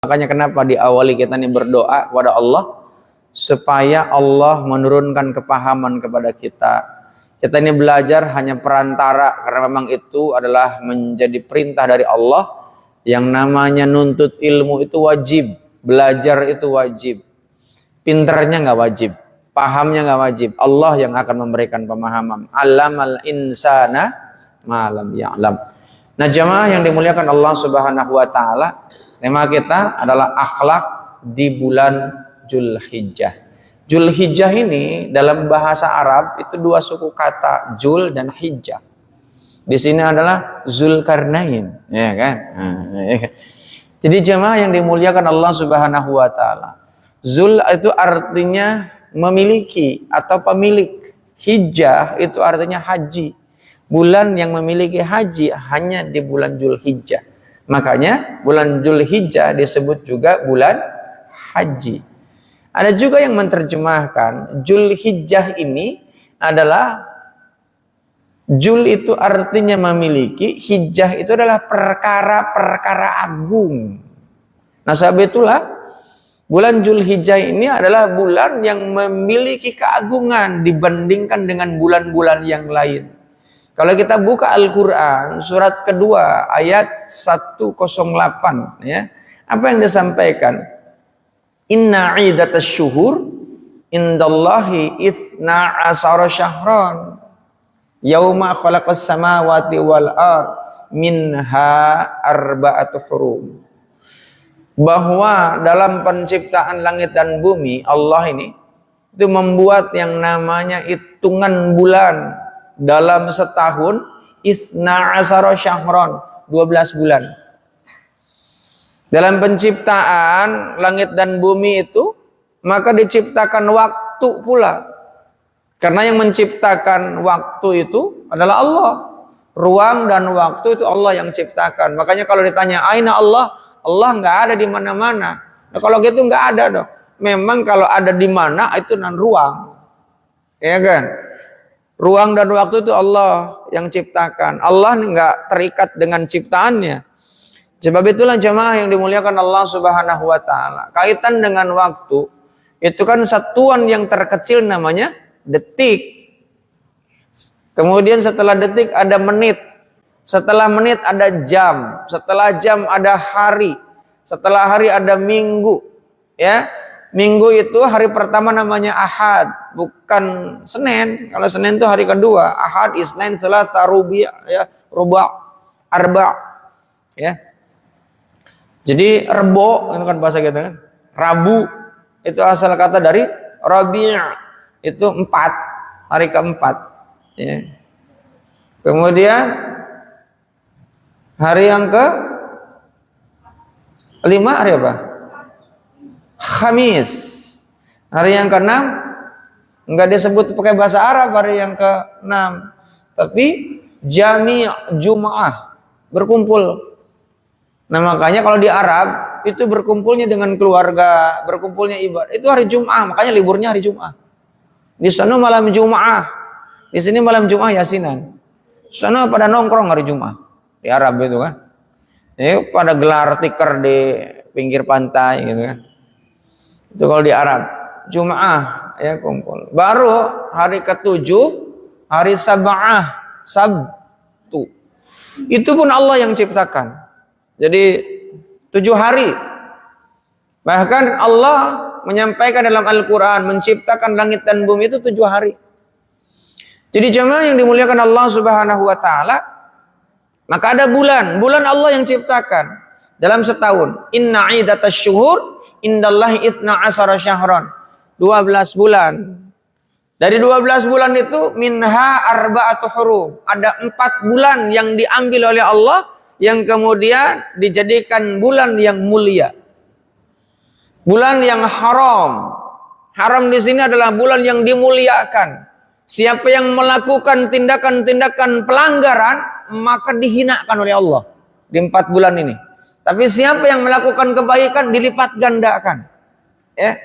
Makanya kenapa diawali kita ini berdoa kepada Allah supaya Allah menurunkan kepahaman kepada kita. Kita ini belajar hanya perantara karena memang itu adalah menjadi perintah dari Allah. Yang namanya nuntut ilmu itu wajib, belajar itu wajib. Pinternya nggak wajib, pahamnya nggak wajib. Allah yang akan memberikan pemahaman. Allamal insana ma lam ya'lam. Nah, jamaah yang dimuliakan Allah Subhanahu wa taala, tema kita adalah akhlak di bulan Zulhijjah. Zulhijjah ini dalam bahasa Arab itu dua suku kata, Zul dan Hijjah. Di sini adalah Zulkarnain, ya kan? Jadi jemaah yang dimuliakan Allah Subhanahu wa taala. Zul itu artinya memiliki atau pemilik. Hijjah itu artinya haji. Bulan yang memiliki haji hanya di bulan Zulhijjah. Makanya bulan Zulhijjah disebut juga bulan haji. Ada juga yang menerjemahkan Zulhijjah ini adalah Jul itu artinya memiliki, hijjah itu adalah perkara-perkara agung. Nah, sebab itulah bulan Zulhijjah ini adalah bulan yang memiliki keagungan dibandingkan dengan bulan-bulan yang lain. Kalau kita buka Al-Quran surat kedua ayat 108, ya, apa yang disampaikan? Inna iddatas syuhur indallahi itsna asara syahran yauma khalaqas samawati wal ard minha arba'atu hurum. Bahwa dalam penciptaan langit dan bumi Allah ini itu membuat yang namanya hitungan bulan dalam setahun itsna asara syahran, 12 bulan. Dalam penciptaan langit dan bumi itu maka diciptakan waktu pula. Karena yang menciptakan waktu itu adalah Allah. Ruang dan waktu itu Allah yang ciptakan. Makanya kalau ditanya aina Allah, Allah nggak ada di mana-mana. Nah, kalau gitu nggak ada dong. Memang kalau ada di mana itu nan ruang, ya kan? Ruang dan waktu itu Allah yang ciptakan. Allah nggak terikat dengan ciptaannya. Sebab itulah jemaah yang dimuliakan Allah Subhanahu wa taala. Kaitan dengan waktu itu kan satuan yang terkecil namanya detik. Kemudian setelah detik ada menit. Setelah menit ada jam. Setelah jam ada hari. Setelah hari ada minggu. Ya, minggu itu hari pertama namanya Ahad, bukan Senin. Kalau Senin itu hari kedua. Ahad, Isnin, Selasa, Rubi', ya, Ruba', Arba'. Ya. Jadi Rebo itu kan bahasa kita kan. Rabu itu asal kata dari Rabi'. Itu 4, hari keempat, ya. Kemudian hari yang ke 5 hari apa? Khamis. Hari yang ke-6 enggak disebut pakai bahasa Arab hari yang ke-6, tapi Jami' Jum'ah, berkumpul. Nah, makanya kalau di Arab itu berkumpulnya dengan keluarga, berkumpulnya ibadah. Itu hari Jum'ah, makanya liburnya hari Jum'ah. Di sana malam Jum'ah, di sini malam Jum'ah Yasinan. Di sana pada nongkrong hari Jum'ah. Di Arab itu kan. Ini pada gelar tikar di pinggir pantai gitu kan. Itu kalau di Arab. Jum'ah ya kumpul. Baru hari ke-7 hari Sab'ah, Sabtu. Itu pun Allah yang ciptakan. Jadi 7 hari. Bahkan Allah menyampaikan dalam Al-Quran menciptakan langit dan bumi itu 7 hari. Jadi jemaah yang dimuliakan Allah Subhanahu wa taala, maka ada bulan Allah yang ciptakan dalam setahun. Inna iddatas syuhur indallahi itsna asara syahran, 12 bulan. Dari 12 bulan itu minha arba'atu hurum, ada 4 bulan yang diambil oleh Allah yang kemudian dijadikan bulan yang mulia. Bulan yang haram. Haram di sini adalah bulan yang dimuliakan. Siapa yang melakukan tindakan-tindakan pelanggaran, maka dihinakan oleh Allah di 4 bulan ini. Tapi siapa yang melakukan kebaikan, dilipat gandakan. Ya.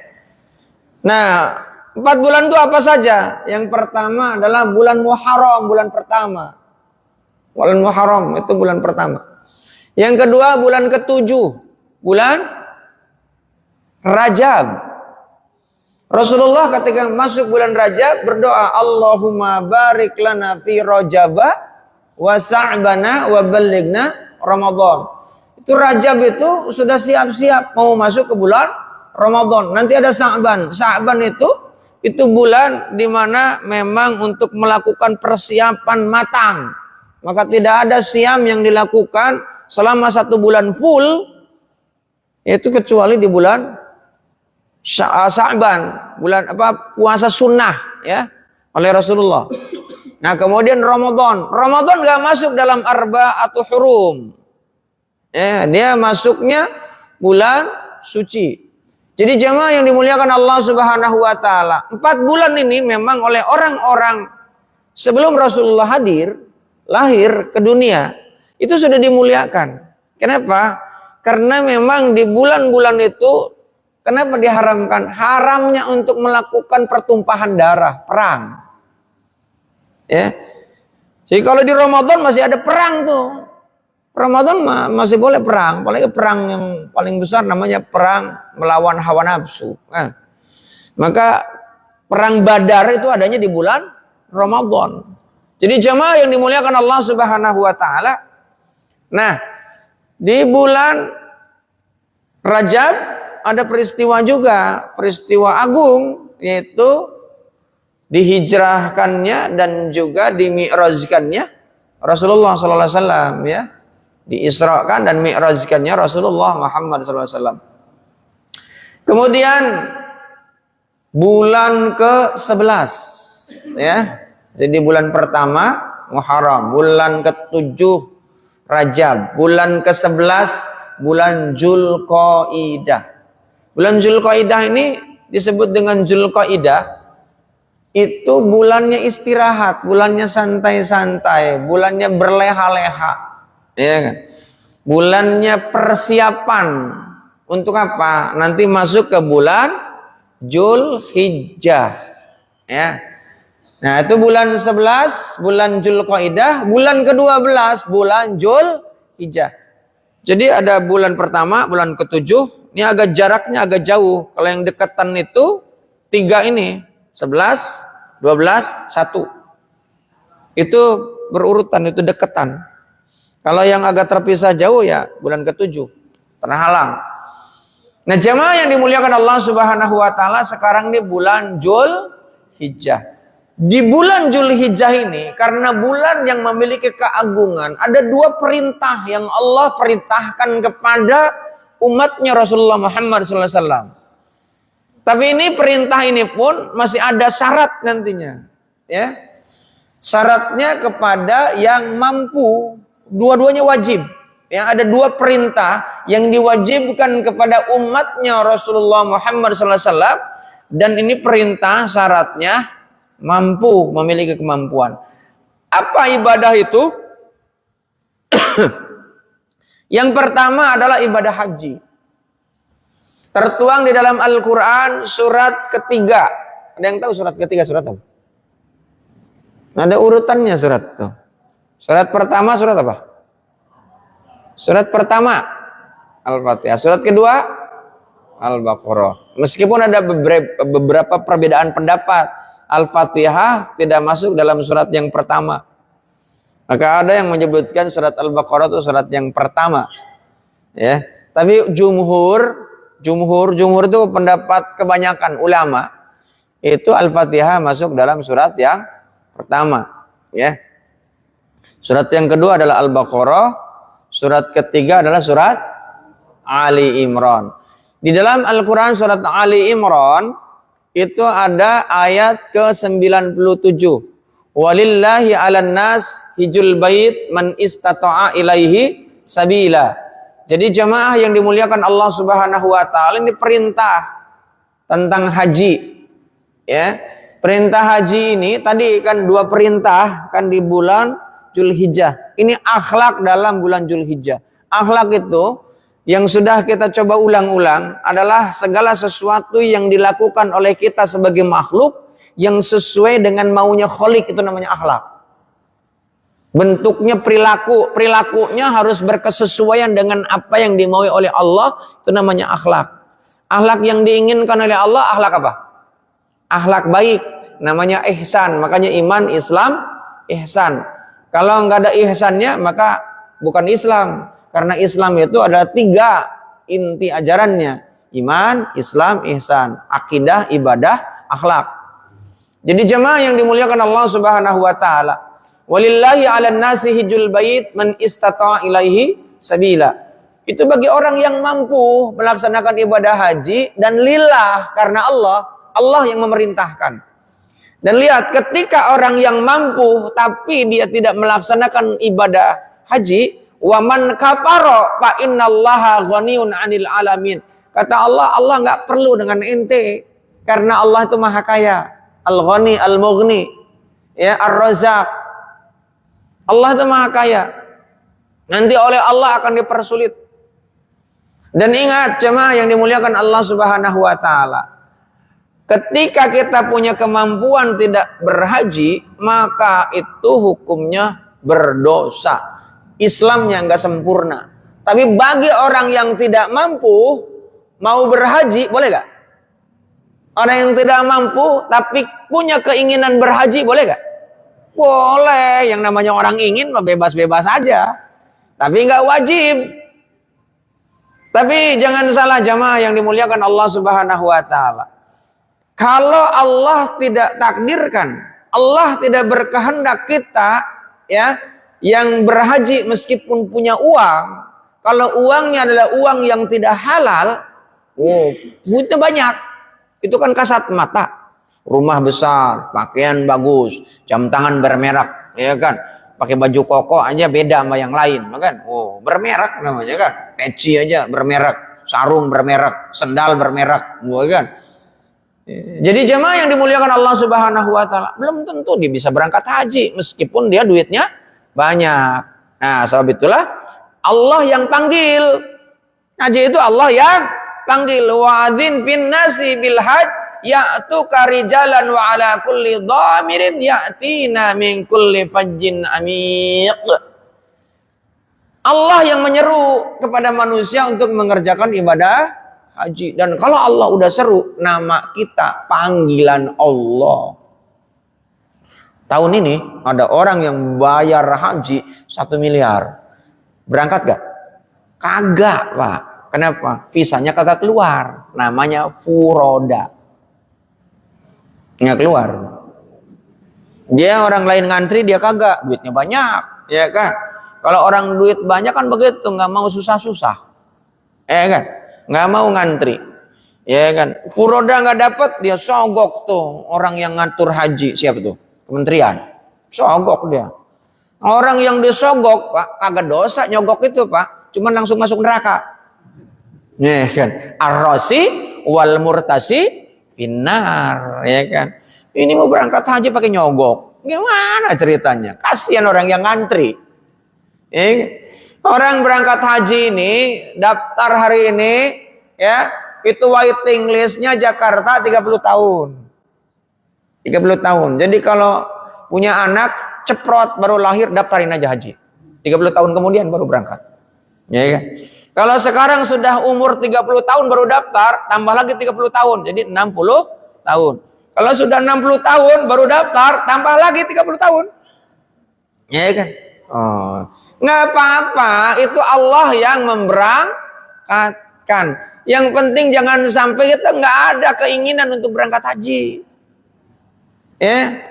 Nah, 4 bulan itu apa saja? Yang pertama adalah bulan Muharram, bulan pertama. Bulan Muharram itu bulan pertama. Yang kedua bulan ke-7, bulan Rajab. Rasulullah ketika masuk bulan Rajab berdoa, Allahumma barik lana fi Rajaba wa sa'bana wa ballighna Ramadan. Itu Rajab itu sudah siap-siap mau masuk ke bulan Ramadan. Nanti ada Sa'ban. Sa'ban itu bulan di mana memang untuk melakukan persiapan matang. Maka tidak ada siam yang dilakukan selama 1 bulan full, yaitu kecuali di bulan Sa'ban, bulan puasa sunnah ya oleh Rasulullah. Nah kemudian Ramadan nggak masuk dalam arba'atul hurum. Ya, dia masuknya bulan suci. Jadi jemaah yang dimuliakan Allah Subhanahu wa taala, 4 bulan ini memang oleh orang-orang sebelum Rasulullah lahir ke dunia, itu sudah dimuliakan. Kenapa? Karena memang di bulan-bulan itu, kenapa diharamkan? Haramnya untuk melakukan pertumpahan darah, perang. Ya. Jadi kalau di Ramadan masih ada perang tuh. Ramadan masih boleh perang, apalagi perang yang paling besar namanya perang melawan hawa nafsu. Nah, maka perang Badar itu adanya di bulan Ramadan. Jadi jemaah yang dimuliakan Allah Subhanahu wa taala. Nah, di bulan Rajab ada peristiwa juga, peristiwa agung, yaitu dihijrahkannya dan juga dimi'rajkannya Rasulullah sallallahu alaihi wasallam ya. Diisrakan dan mi'rajkannya Rasulullah Muhammad sallallahu alaihi wasallam. Kemudian bulan ke-11 ya. Jadi bulan pertama Muharram, bulan ke-7 Rajab, bulan ke-11 bulan Dzulqaidah. Bulan Dzulqaidah ini disebut dengan Dzulqaidah, itu bulannya istirahat, bulannya santai-santai, bulannya berleha-leha. Ya kan? Bulannya persiapan untuk apa? Nanti masuk ke bulan Dzulhijjah. Ya. Nah, itu bulan 11, bulan Dzulqaidah, bulan ke-12, bulan Dzulhijjah. Jadi ada bulan pertama, bulan ke-7, ini agak jaraknya agak jauh. Kalau yang dekatan itu 3 ini, 11, 12, 1. Itu berurutan, itu dekatan. Kalau yang agak terpisah jauh ya bulan ke-7, terhalang. Nah, jemaah yang dimuliakan Allah Subhanahu wa taala, sekarang ini bulan Dzulhijjah. Di bulan Dzulhijjah ini, karena bulan yang memiliki keagungan, ada 2 perintah yang Allah perintahkan kepada umatnya Rasulullah Muhammad SAW. Tapi ini perintah ini pun masih ada syarat nantinya. Ya. Syaratnya kepada yang mampu, dua-duanya wajib. Ya, ada 2 perintah yang diwajibkan kepada umatnya Rasulullah Muhammad SAW. Dan ini perintah syaratnya mampu, memiliki kemampuan. Apa ibadah itu? Yang pertama adalah ibadah haji. Tertuang di dalam Al-Quran surat ketiga. Ada yang tahu surat ketiga surat apa? Ada urutannya surat itu. Surat pertama surat apa? Surat pertama Al-Fatihah. Surat kedua Al-Baqarah. Meskipun ada beberapa perbedaan pendapat, Al-Fatihah tidak masuk dalam surat yang pertama. Maka ada yang menyebutkan surat Al-Baqarah itu surat yang pertama. Ya, tapi jumhur itu pendapat kebanyakan ulama itu Al-Fatihah masuk dalam surat yang pertama, ya. Surat yang kedua adalah Al-Baqarah, surat ketiga adalah surat Ali Imran. Di dalam Al-Qur'an surat Ali Imran itu ada ayat ke-97. Walillahi 'alan nas hijjul bait man istata'a ilaihi sabila. Jadi jemaah yang dimuliakan Allah Subhanahu wa taala, ini perintah tentang haji. Ya. Perintah haji ini tadi kan 2 perintah kan di bulan Dzulhijjah. Ini akhlak dalam bulan Dzulhijjah. Akhlak itu yang sudah kita coba ulang-ulang adalah segala sesuatu yang dilakukan oleh kita sebagai makhluk yang sesuai dengan maunya Khalik, itu namanya akhlak. Bentuknya perilakunya harus berkesesuaian dengan apa yang dimaui oleh Allah, itu namanya akhlak. Akhlak yang diinginkan oleh Allah akhlak apa? Akhlak baik, namanya ihsan. Makanya iman, Islam, ihsan. Kalau nggak ada ihsannya maka bukan Islam. Karena Islam itu ada 3 inti ajarannya. Iman, Islam, ihsan. Akidah, ibadah, akhlak. Jadi jemaah yang dimuliakan Allah Subhanahu wa taala. Walillahi 'alan nasi hijjul bait man istata'a ilaihi sabila. Itu bagi orang yang mampu melaksanakan ibadah haji dan lillah, karena Allah yang memerintahkan. Dan lihat, ketika orang yang mampu tapi dia tidak melaksanakan ibadah haji, wa man kafara fa innallaha ghaniyun 'anil alamin. Kata Allah nggak perlu dengan ente karena Allah itu maha kaya. Al-Ghani, Al-Mughni, ya, Ar-Razzaq. Allah itu maha kaya. Nanti oleh Allah akan dipersulit. Dan ingat jemaah yang dimuliakan Allah Subhanahu wa taala, ketika kita punya kemampuan tidak berhaji, maka itu hukumnya berdosa. Islamnya nggak sempurna. Tapi bagi orang yang tidak mampu mau berhaji, boleh nggak? Orang yang tidak mampu tapi punya keinginan berhaji, boleh nggak? Boleh. Yang namanya orang ingin bebas-bebas aja. Tapi nggak wajib. Tapi jangan salah jamaah yang dimuliakan Allah Subhanahu wa taala. Kalau Allah tidak takdirkan, Allah tidak berkehendak kita ya yang berhaji meskipun punya uang, kalau uangnya adalah uang yang tidak halal, duitnya banyak. Itu kan kasat mata. Rumah besar, pakaian bagus, jam tangan bermerek, ya kan? Pakai baju koko aja beda sama yang lain, kan? Bermerek namanya kan. Peci aja bermerek, sarung bermerek, sendal bermerek, kan? Jadi jemaah yang dimuliakan Allah Subhanahu wa taala, belum tentu dia bisa berangkat haji meskipun dia duitnya banyak. Nah, sebab itulah Allah yang panggil. Haji itu Allah yang panggil. Wa'adzin fin nasi bil hajj ya'tuka rijalan wa ala kulli dhamirin ya'tina min kulli fajjin amiq. Allah yang menyeru kepada manusia untuk mengerjakan ibadah haji. Dan kalau Allah udah seru, nama kita panggilan Allah. Tahun ini ada orang yang bayar haji 1 miliar. Berangkat gak? Kagak, Pak. Kenapa? Visanya kagak keluar. Namanya furoda. Nggak keluar. Dia orang lain ngantri, dia kagak. Duitnya banyak, ya kan? Kalau orang duit banyak kan begitu, nggak mau susah-susah, ya kan? Nggak mau ngantri, ya kan? Furoda nggak dapat, dia sogok tuh orang yang ngatur haji, siapa tuh? Kementerian, sogok dia. Orang yang disogok, Pak, kagak dosa nyogok itu, Pak, cuman langsung masuk neraka, ya kan? Ar-Rasi wal murtasi finar, ya kan? Ini mau berangkat haji pakai nyogok, gimana ceritanya? Kasihan orang yang ngantri. Orang berangkat haji ini daftar hari ini, ya, itu waiting listnya Jakarta 30 tahun. 30 tahun. Jadi kalau punya anak ceprot baru lahir daftarin aja haji. 30 tahun kemudian baru berangkat. Ya kan? Kalau sekarang sudah umur 30 tahun baru daftar, tambah lagi 30 tahun, jadi 60 tahun. Kalau sudah 60 tahun baru daftar, tambah lagi 30 tahun. Ya kan? Nggak apa-apa, itu Allah yang memberangkatkan. Yang penting jangan sampai kita nggak ada keinginan untuk berangkat haji. Ya.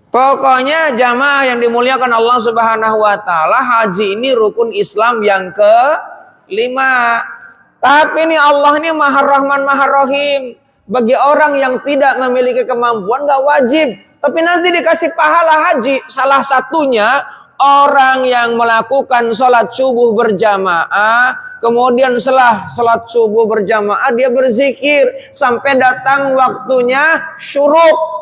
Pokoknya jamaah yang dimuliakan Allah Subhanahu wa taala, haji ini rukun Islam yang ke-5. Tapi ini Allah ini Maha Rahman Maha Rahim. Bagi orang yang tidak memiliki kemampuan gak wajib, tapi nanti dikasih pahala haji. Salah satunya orang yang melakukan sholat subuh berjamaah, kemudian setelah sholat subuh berjamaah dia berzikir sampai datang waktunya syuruk.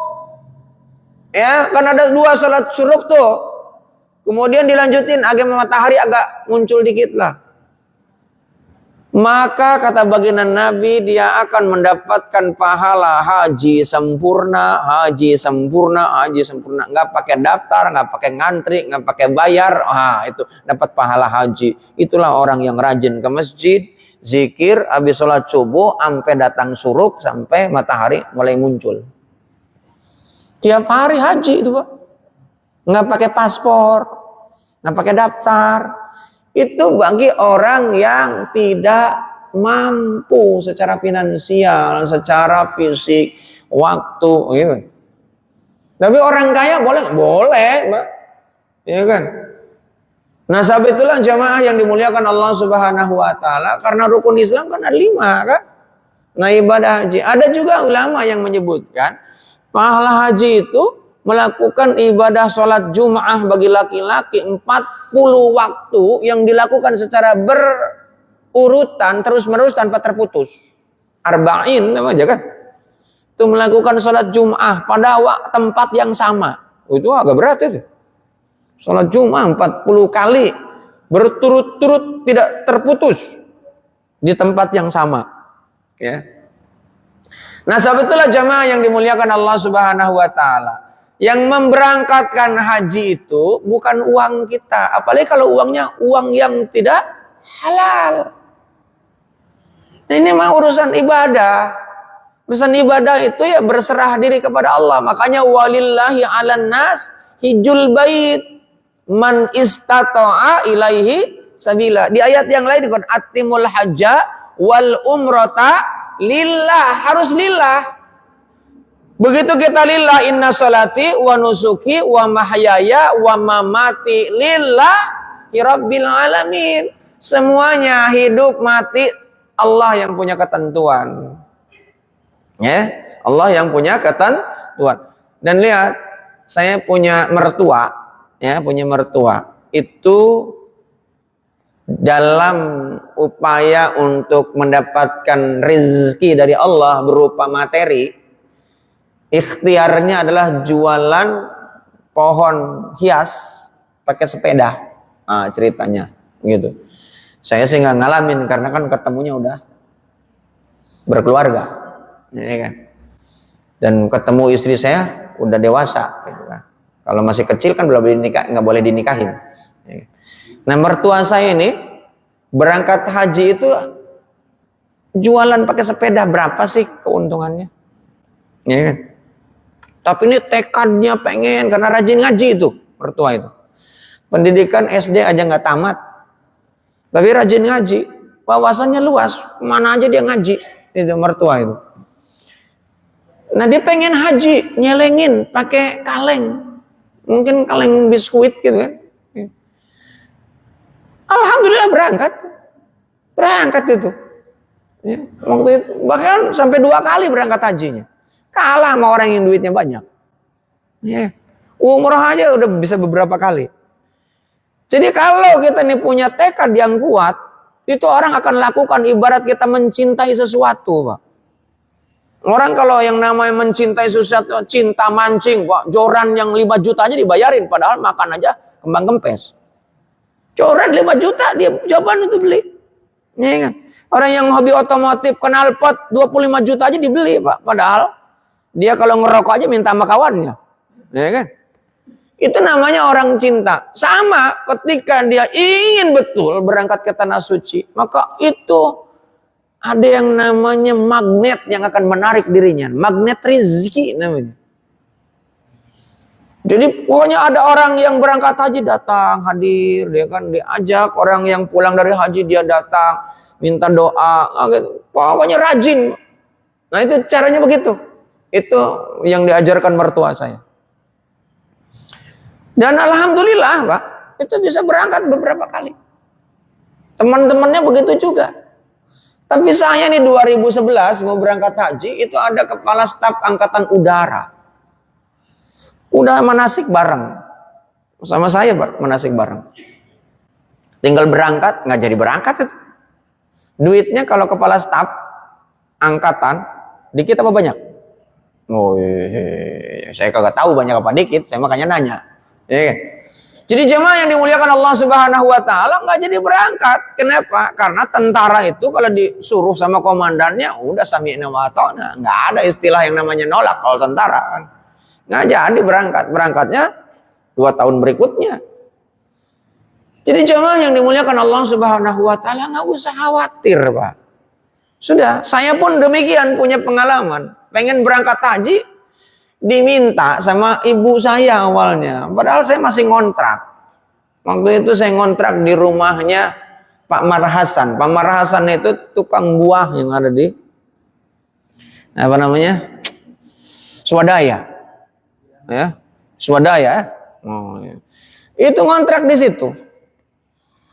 Ya, kan ada 2 sholat syuruk tuh. Kemudian dilanjutin agak matahari agak muncul dikit lah. Maka kata baginda Nabi, dia akan mendapatkan pahala haji sempurna, haji sempurna, haji sempurna. Nggak pakai daftar, nggak pakai ngantri, nggak pakai bayar. Itu dapat pahala haji. Itulah orang yang rajin ke masjid, zikir, habis sholat subuh, sampai datang suruk, sampai matahari mulai muncul. Tiap hari haji itu Pak. Nggak pakai paspor, nggak pakai daftar. Itu bagi orang yang tidak mampu secara finansial, secara fisik, waktu, gitu. Tapi orang kaya boleh, Mbak. Ya kan? Nah, sebab itulah jamaah yang dimuliakan Allah Subhanahu wa taala, karena rukun Islam kan ada 5 kan? Nah, ibadah haji. Ada juga ulama yang menyebutkan pahala haji itu melakukan ibadah sholat Jum'ah bagi laki-laki 40 waktu yang dilakukan secara berurutan terus-menerus tanpa terputus. Arba'in namanya kan? Itu melakukan sholat Jum'ah pada tempat yang sama. Itu agak berat itu. Sholat Jum'ah 40 kali berturut-turut tidak terputus di tempat yang sama. Ya. Nah, sebab itulah jamaah yang dimuliakan Allah Subhanahu wa taala. Yang memberangkatkan haji itu bukan uang kita, apalagi kalau uangnya uang yang tidak halal. Nah, ini mah urusan ibadah. Urusan ibadah itu ya berserah diri kepada Allah. Makanya walillahi 'alan nas hijjul bait man istata'a ilaihi sabila. Di ayat yang lain dikatakan atimul hajja wal umrata lillah, harus lillah. Begitu kita lillah, inna salati wa nusuki wa mahyaya wa mamati lillahi rabbil alamin. Semuanya hidup mati Allah yang punya ketentuan. Ya, Allah yang punya ketentuan. Dan lihat, saya punya mertua. Ya, punya mertua itu dalam upaya untuk mendapatkan rezeki dari Allah berupa materi, ikhtiarnya adalah jualan pohon hias pakai sepeda. Nah, ceritanya gitu. Saya sih nggak ngalamin karena kan ketemunya udah berkeluarga, ya kan. Dan ketemu istri saya udah dewasa, gitu kan. Kalau masih kecil kan belum dinikah, nggak boleh dinikahin. Nah, mertua saya ini berangkat haji itu jualan pakai sepeda, berapa sih keuntungannya? Ya kan? Tapi ini tekadnya pengen karena rajin ngaji itu mertua itu. Pendidikan SD aja nggak tamat, tapi rajin ngaji, wawasannya luas, kemana aja dia ngaji itu mertua itu. Nah, dia pengen haji, nyelengin pakai kaleng. Mungkin kaleng biskuit gitu kan. Alhamdulillah berangkat itu. Ya, waktu itu bahkan sampai 2 kali berangkat hajinya. Kalah sama orang yang duitnya banyak. Ya, umrah aja udah bisa beberapa kali. Jadi kalau kita nih punya tekad yang kuat, itu orang akan lakukan ibarat kita mencintai sesuatu, Pak. Orang kalau yang namanya mencintai sesuatu, cinta mancing, Pak, joran yang 5 juta aja dibayarin, padahal makan aja kembang kempes. Joran 5 juta, dia jawaban itu beli. Ya kan? Orang yang hobi otomotif, knalpot 25 juta aja dibeli, Pak. Padahal dia kalau ngerokok aja minta sama kawannya. Ya kan? Itu namanya orang cinta. Sama ketika dia ingin betul berangkat ke tanah suci, maka itu ada yang namanya magnet yang akan menarik dirinya. Magnet rezeki namanya. Jadi pokoknya ada orang yang berangkat haji datang, hadir, dia kan diajak. Orang yang pulang dari haji dia datang, minta doa. Pokoknya rajin. Nah, itu caranya begitu. Itu yang diajarkan mertua saya. Dan alhamdulillah, Pak, itu bisa berangkat beberapa kali. Teman-temannya begitu juga. Tapi saya nih 2011 mau berangkat haji, itu ada kepala staf angkatan udara. Udah manasik bareng. Sama saya, Pak, manasik bareng. Tinggal berangkat, nggak jadi berangkat itu. Duitnya kalau kepala staf angkatan, dikit apa banyak? Oh, saya kagak tahu banyak apa dikit, saya makanya nanya. Ya. Jadi jemaah yang dimuliakan Allah Subhanahu wa taala nggak jadi berangkat. Kenapa? Karena tentara itu kalau disuruh sama komandannya udah sami'na wa ata'na. Nggak ada istilah yang namanya nolak kalau tentara kan. Nggak jadi berangkat. Berangkatnya 2 tahun berikutnya. Jadi jemaah yang dimuliakan Allah Subhanahu wa taala, nggak usah khawatir, Pak. Sudah, saya pun demikian punya pengalaman. Pengen berangkat haji, diminta sama ibu saya awalnya. Padahal saya masih ngontrak. Waktu itu saya ngontrak di rumahnya Pak Marhasan. Pak Marhasan itu tukang buah yang ada di apa namanya? Swadaya. Ya, Swadaya. Oh, ya. Itu ngontrak di situ.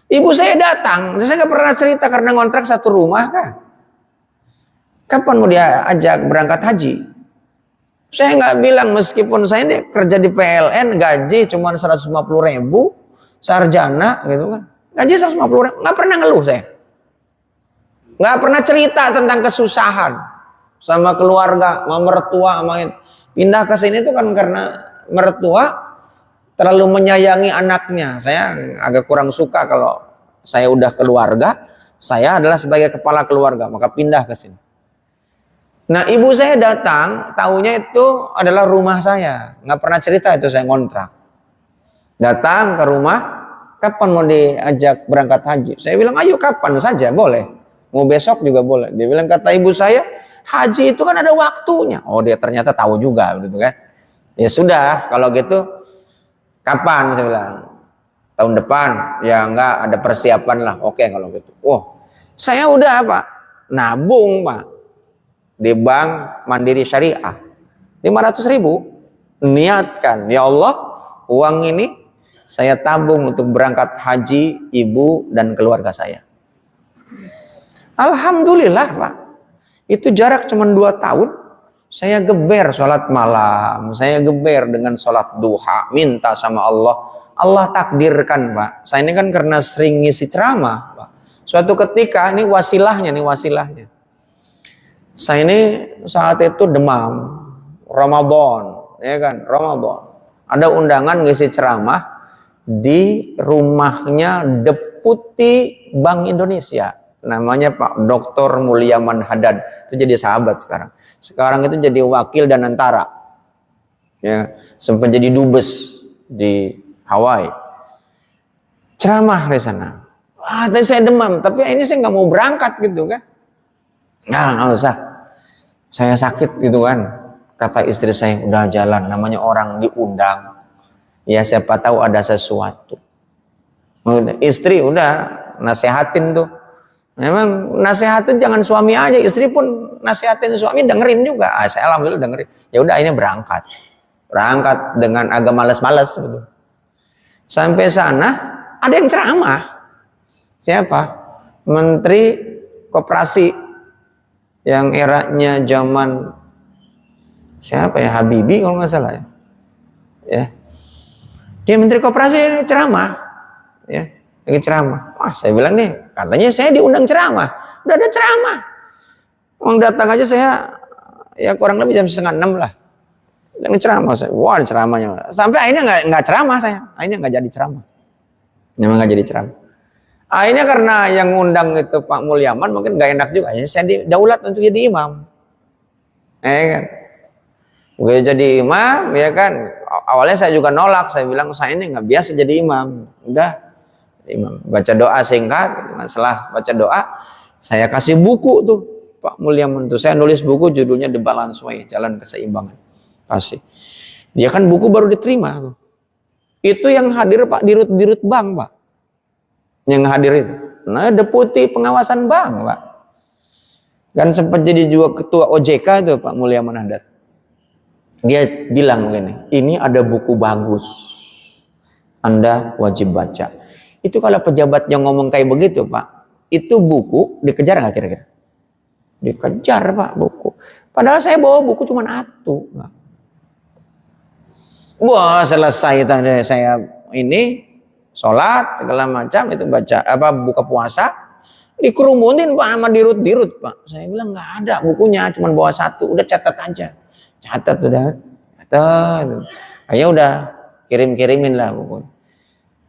Ibu saya datang, saya nggak pernah cerita karena ngontrak satu rumah kan. Kapan mau dia ajak berangkat haji? Saya nggak bilang, meskipun saya ini kerja di PLN, gaji cuma 150.000, sarjana gitu kan. Gaji 150.000, nggak pernah ngeluh saya. Nggak pernah cerita tentang kesusahan sama keluarga, sama mertua, sama pindah ke sini itu kan karena mertua terlalu menyayangi anaknya. Saya agak kurang suka kalau saya udah keluarga, saya adalah sebagai kepala keluarga, maka pindah ke sini. Nah, ibu saya datang, taunya itu adalah rumah saya. Nggak pernah cerita itu saya ngontrak. Datang ke rumah, kapan mau diajak berangkat haji? Saya bilang, ayo kapan saja, boleh. Mau besok juga boleh. Dia bilang, kata ibu saya, haji itu kan ada waktunya. Oh, dia ternyata tahu juga, gitu kan. Ya sudah, kalau gitu, kapan? Saya bilang, tahun depan. Ya enggak, ada persiapan lah. Oke kalau gitu. Oh, saya udah Pak, nabung Pak. Di Bank Mandiri Syariah 500.000, niatkan, ya Allah, uang ini saya tabung untuk berangkat haji ibu dan keluarga saya. Alhamdulillah Pak, itu jarak cuma 2 tahun, saya geber sholat malam, saya geber dengan sholat duha, minta sama Allah. Allah takdirkan Pak, saya ini kan karena sering ngisi ceramah Pak, suatu ketika ini wasilahnya, saya ini saat itu demam Ramadan, ya kan, Ramadan. Ada undangan ngisi ceramah di rumahnya Deputi Bank Indonesia, namanya Pak Dr. Mulyaman Haddad. Itu jadi sahabat sekarang. Sekarang itu jadi wakil dan antara. Ya, sempat jadi dubes di Hawaii. Ceramah di sana. Tadi saya demam, tapi ini saya nggak mau berangkat gitu kan. Nah, nggak usah. Saya sakit gitu kan. Kata istri saya, udah jalan. Namanya orang diundang. Ya siapa tahu ada sesuatu. Istri udah nasehatin tuh. Memang nasehatin jangan suami aja. Istri pun nasehatin suami, dengerin juga. Saya alhamdulillah dengerin. Ya udah ini berangkat. Berangkat dengan agak males-males. Gitu. Sampai sana ada yang ceramah. Siapa? Menteri Koperasi. Yang eranya zaman siapa ya, Habibie kalau nggak salah ya. Ya. Dia Menteri Koperasi ini ceramah. Ya, lagi ceramah. Wah, saya bilang nih, katanya saya diundang ceramah. Udah ada ceramah. Orang datang aja saya ya kurang lebih jam 5:30 lah. Dan ceramah saya. Wah, ceramahnya. Sampai akhirnya nggak ceramah saya. Akhirnya nggak jadi ceramah. Memang nggak jadi ceramah. Akhirnya karena yang ngundang itu Pak Mulyaman mungkin gak enak juga. Akhirnya saya daulat untuk jadi imam. Kan? Gue jadi imam, ya kan. Awalnya saya juga nolak. Saya bilang saya ini nggak biasa jadi imam. Udah, imam. Baca doa singkat. Setelah baca doa, saya kasih buku tuh Pak Mulyaman tuh. Saya nulis buku judulnya The Balance Way, Jalan Keseimbangan. Kasih. Dia kan buku baru diterima tuh. Itu yang hadir Pak Dirut Bank Pak. Yang hadir itu. Nah, deputi pengawasan bank, Pak. Kan sempat jadi juga ketua OJK itu Pak Mulyaman Haddad. Dia bilang begini, ini ada buku bagus. Anda wajib baca. Itu kalau pejabat yang ngomong kayak begitu, Pak, itu buku dikejar nggak kira-kira? Dikejar, Pak, buku. Padahal saya bawa buku cuma satu, Pak. Wah, selesai tadi saya ini sholat segala macam itu baca buka puasa dikerumunin Pak sama dirut Pak. Saya bilang nggak ada bukunya, cuma bawa satu, udah catat aja, catat udah, catat. Ayo udah kirimin lah buku.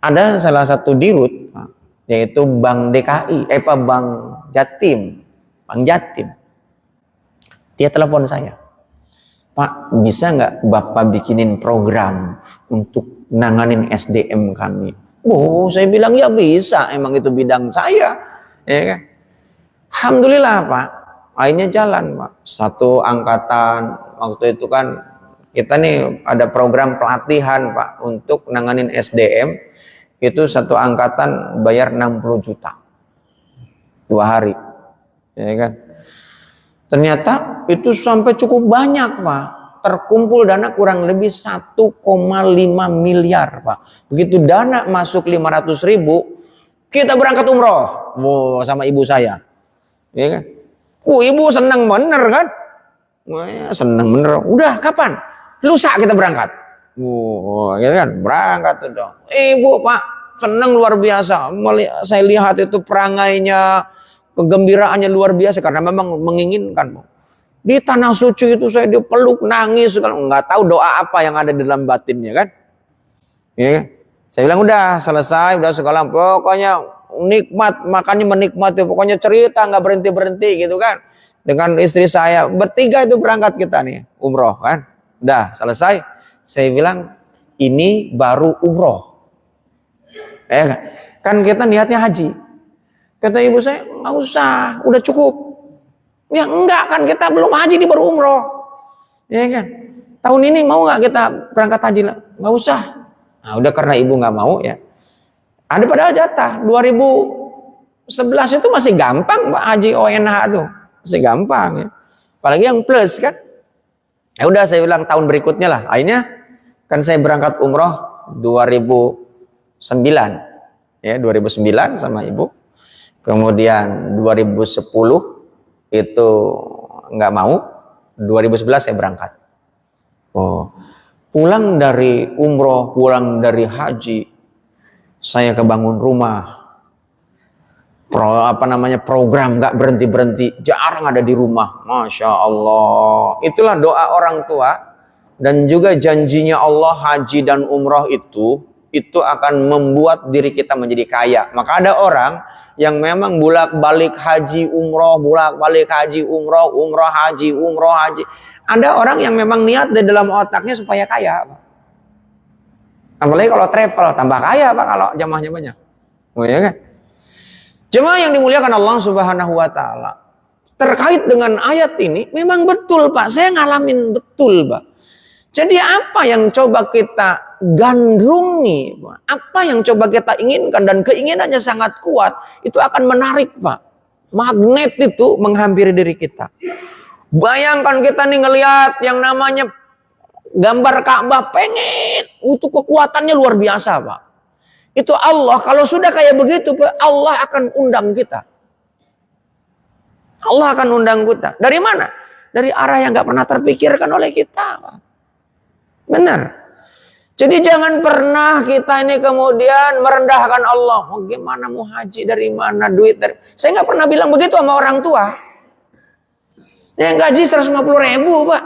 Ada salah satu dirut Pak, yaitu Bank DKI, Bank Jatim, dia telepon saya, Pak bisa nggak Bapak bikinin program untuk nanganin SDM kami? Oh, saya bilang ya bisa, emang itu bidang saya, ya kan. Alhamdulillah Pak, akhirnya jalan Pak. Satu angkatan waktu itu kan kita nih ada program pelatihan Pak untuk nanganin SDM, itu satu angkatan bayar 60 juta 2 hari, ya kan. Ternyata itu sampai cukup banyak Pak. Terkumpul dana kurang lebih 1,5 miliar Pak. Begitu dana masuk 500 ribu, kita berangkat umroh. Wow, sama ibu saya. Ya kan? Ibu senang bener kan? Wah, ya, senang bener. Udah kapan? Lusa kita berangkat. Wow, ya kan? Berangkat tuh dong. Ibu Pak, senang luar biasa. Saya lihat itu perangainya, kegembiraannya luar biasa karena memang menginginkan. Di tanah suci itu saya dipeluk, nangis, nggak tahu doa apa yang ada di dalam batinnya kan. Ya, saya bilang udah selesai, udah sekolah, pokoknya nikmat, makanya menikmati, pokoknya cerita nggak berhenti gitu kan. Dengan istri saya bertiga itu berangkat kita nih umroh kan. Udah selesai, saya bilang ini baru umroh. Kan kita niatnya haji. Kata ibu saya nggak usah, udah cukup. Ya enggak kan, kita belum haji, ini baru umroh. Ya kan. Tahun ini mau nggak kita berangkat haji? Nggak usah. Nah udah, karena ibu nggak mau ya. Ada padahal jatah 2011 itu masih gampang Pak haji ONH tuh, masih gampang ya. Apalagi yang plus kan. Ya udah saya bilang tahun berikutnya lah. Akhirnya kan saya berangkat umroh 2009 ya, 2009 sama ibu. Kemudian 2010 itu nggak mau, 2011 saya berangkat. Pulang dari umroh, pulang dari haji, saya kebangun rumah. Program nggak berhenti, jarang ada di rumah. Masya Allah. Itulah doa orang tua dan juga janjinya Allah, haji dan umroh itu akan membuat diri kita menjadi kaya. Maka ada orang yang memang bolak-balik haji umroh, bolak-balik haji umroh, umroh haji. Ada orang yang memang niat di dalam otaknya supaya kaya, Pak. Apalagi kalau travel, tambah kaya Pak kalau jamaahnya banyak. Oh ya kan? Jemaah yang dimuliakan Allah Subhanahu wa taala. Terkait dengan ayat ini memang betul Pak, saya ngalamin betul Pak. Jadi apa yang coba kita gandrungi, apa yang coba kita inginkan dan keinginannya sangat kuat, itu akan menarik Pak. Magnet itu menghampiri diri kita. Bayangkan kita nih ngelihat yang namanya gambar Ka'bah, pengen, itu kekuatannya luar biasa Pak. Itu Allah, kalau sudah kayak begitu Pak, Allah akan undang kita. Allah akan undang kita. Dari mana? Dari arah yang gak pernah terpikirkan oleh kita Pak. Benar. Jadi jangan pernah kita ini kemudian merendahkan Allah. Gimana mau haji, dari mana duit dari... Saya nggak pernah bilang begitu sama orang tua. Yang gaji 150.000 Pak.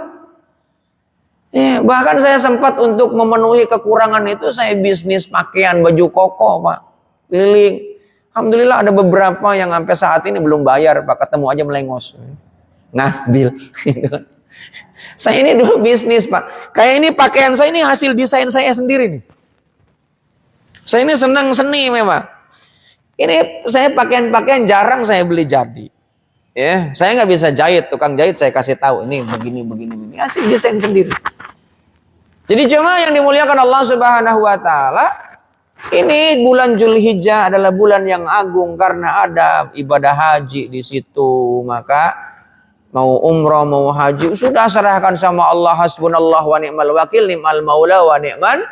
Ya, bahkan saya sempat untuk memenuhi kekurangan itu, saya bisnis pakaian baju koko Pak, keliling. Alhamdulillah ada beberapa yang sampai saat ini belum bayar Pak, ketemu aja melengos, ngambil. Saya ini dulu bisnis Pak. Kayak ini pakaian saya ini hasil desain saya sendiri nih. Saya ini senang seni memang. Ini saya pakaian-pakaian jarang saya beli jadi. Ya, saya nggak bisa jahit, tukang jahit saya kasih tahu ini begini. Hasil desain sendiri. Jadi jemaah yang dimuliakan Allah Subhanahu wa taala, ini bulan Zulhijjah adalah bulan yang agung karena ada ibadah haji di situ. Maka mau umrah, mau haji, sudah serahkan sama Allah. Hasbunallah wa ni'mal wakil, ni'mal maula wa ni'man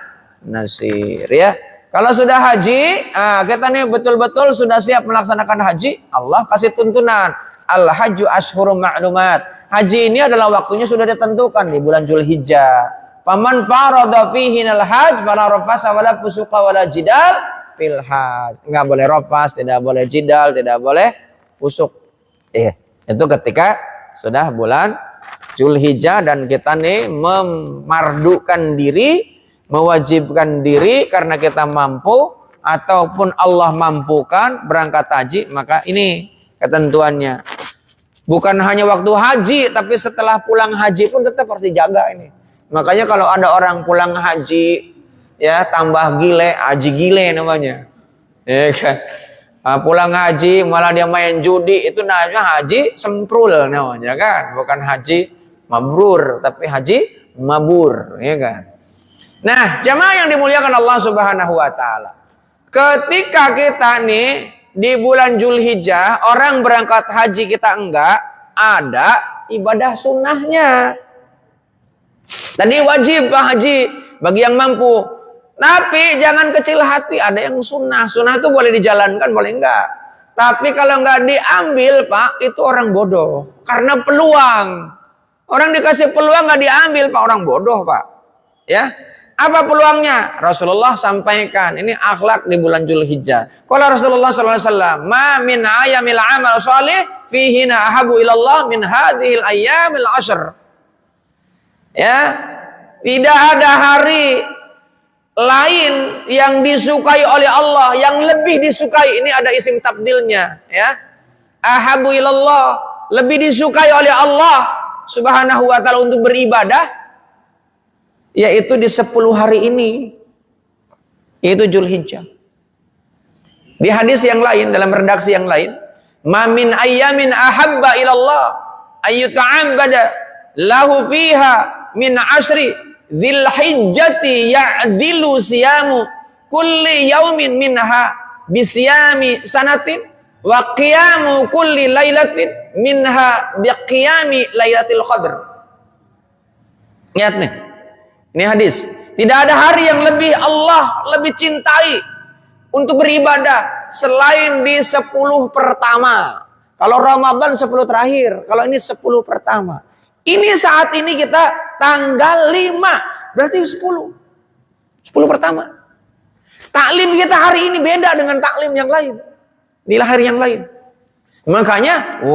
nasir ya. Kalau sudah haji, kita nih betul-betul sudah siap melaksanakan haji, Allah kasih tuntunan. Al-hajju ashhurum ma'lumat. Haji ini adalah waktunya sudah ditentukan di bulan Zulhijjah. Faman farada fihinal hajj fala rafasa wala fusuqa wala jidal fil hajj. Enggak boleh rafas, tidak boleh jidal, tidak boleh fusuk. Itu ketika sudah bulan Zulhijjah dan kita nih memardukan diri, mewajibkan diri karena kita mampu ataupun Allah mampukan berangkat haji, maka ini ketentuannya. Bukan hanya waktu haji, tapi setelah pulang haji pun tetap harus dijaga ini. Makanya kalau ada orang pulang haji ya tambah gile, haji gile namanya. Ya kan? Pulang haji malah dia main judi, itu namanya haji semprul namanya kan, bukan haji mabrur tapi haji mabur, ya kan. Nah, jamaah yang dimuliakan Allah Subhanahu wa taala. Ketika kita nih di bulan Zulhijjah, orang berangkat haji kita enggak, ada ibadah sunnahnya. Tadi wajib Pak Haji bagi yang mampu. Tapi jangan kecil hati, ada yang sunnah. Sunnah itu boleh dijalankan, boleh enggak. Tapi kalau enggak diambil Pak, itu orang bodoh. Karena peluang. Orang dikasih peluang enggak diambil Pak, orang bodoh Pak. Ya, apa peluangnya? Rasulullah sampaikan, ini akhlak di bulan Zulhijjah. Qala Rasulullah SAW, ma min ayamil amal sholih fihina ahabu ilallah min hadhil ayyamil ashr. Ya, tidak ada hari lain yang disukai oleh Allah, yang lebih disukai, ini ada isim tabdilnya, ya. Ahabu ilallah, lebih disukai oleh Allah Subhanahu wa taala untuk beribadah, yaitu di 10 hari ini, yaitu Zulhijjah. Di hadis yang lain, dalam redaksi yang lain, ma min ayyamin ahabba ilallah ayyuta'abbada lahu fiha min ashri Dzil hijjati ya'dilu siyamu kulli yaumin minha bisyami sanatin wa qiyamu kulli lailatin minha biqiyami lailatul qadr. Lihat nih. Ini hadis. Tidak ada hari yang lebih Allah lebih cintai untuk beribadah selain di 10 pertama. Kalau Ramadan 10 terakhir, kalau ini 10 pertama. Ini saat ini kita tanggal 5, berarti 10 pertama. Taklim kita hari ini beda dengan taklim yang lain, di hari yang lain. Makanya,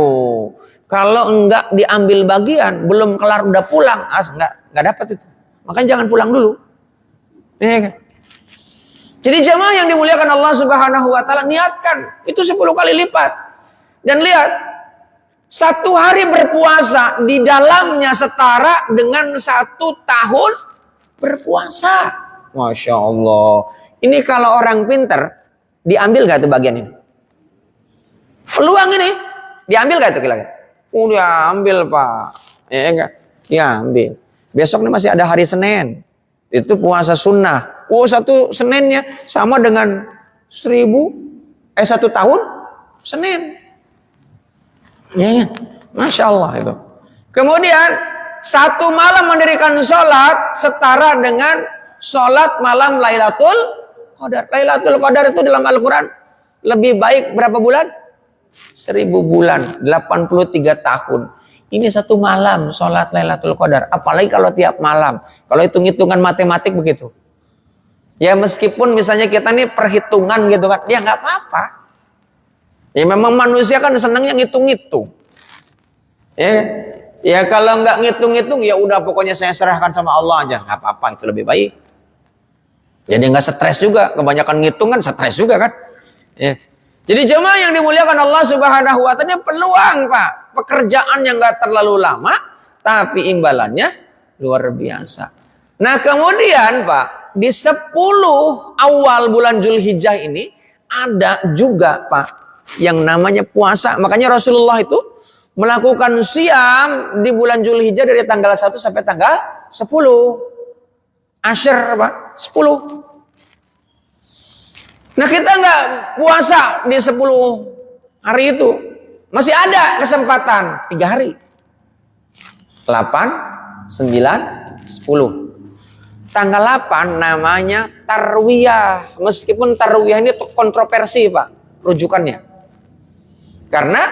kalau enggak diambil bagian, belum kelar udah pulang, enggak dapat itu. Makanya jangan pulang dulu. Ya kan? Jadi jamaah yang dimuliakan Allah Subhanahu wa taala, niatkan itu 10 kali lipat. Dan lihat, 1 hari berpuasa di dalamnya setara dengan 1 tahun berpuasa. Masya Allah. Ini kalau orang pinter, diambil gak tuh bagian ini? Peluang ini, diambil gak tuh kira-kira? Udah ambil Pak. Ya enggak? Ya ambil. Besok nih masih ada hari Senin. Itu puasa sunnah. 1 Seninnya sama dengan 1 tahun Senin. Ya, Masya Allah itu. Kemudian 1 malam mendirikan sholat setara dengan sholat malam Lailatul Qadar. Lailatul Qadar itu dalam Al-Quran lebih baik berapa bulan? 1000 bulan, 83 tahun. Ini 1 malam sholat Lailatul Qadar. Apalagi kalau tiap malam. Kalau hitung-hitungan matematik begitu. Ya meskipun misalnya kita nih perhitungan gitu kan, ya nggak apa-apa. Ya memang manusia kan senangnya ngitung-ngitung. Ya kalau nggak ngitung-ngitung ya udah pokoknya saya serahkan sama Allah aja, nggak apa-apa, itu lebih baik. Jadi nggak stres juga, kebanyakan ngitung kan stres juga kan. Ya. Jadi jemaah yang dimuliakan Allah Subhanahu wa taala, peluang Pak, pekerjaan yang nggak terlalu lama, tapi imbalannya luar biasa. Nah kemudian Pak, di 10 awal bulan Zulhijjah ini ada juga Pak yang namanya puasa. Makanya Rasulullah itu melakukan siam di bulan Zulhijjah dari tanggal 1 sampai tanggal 10. Asyr Pak, 10. Nah kita nggak puasa di 10 hari itu. Masih ada kesempatan 3 hari. 8, 9, 10. Tanggal 8 namanya tarwiyah. Meskipun tarwiyah ini kontroversi Pak rujukannya. Karena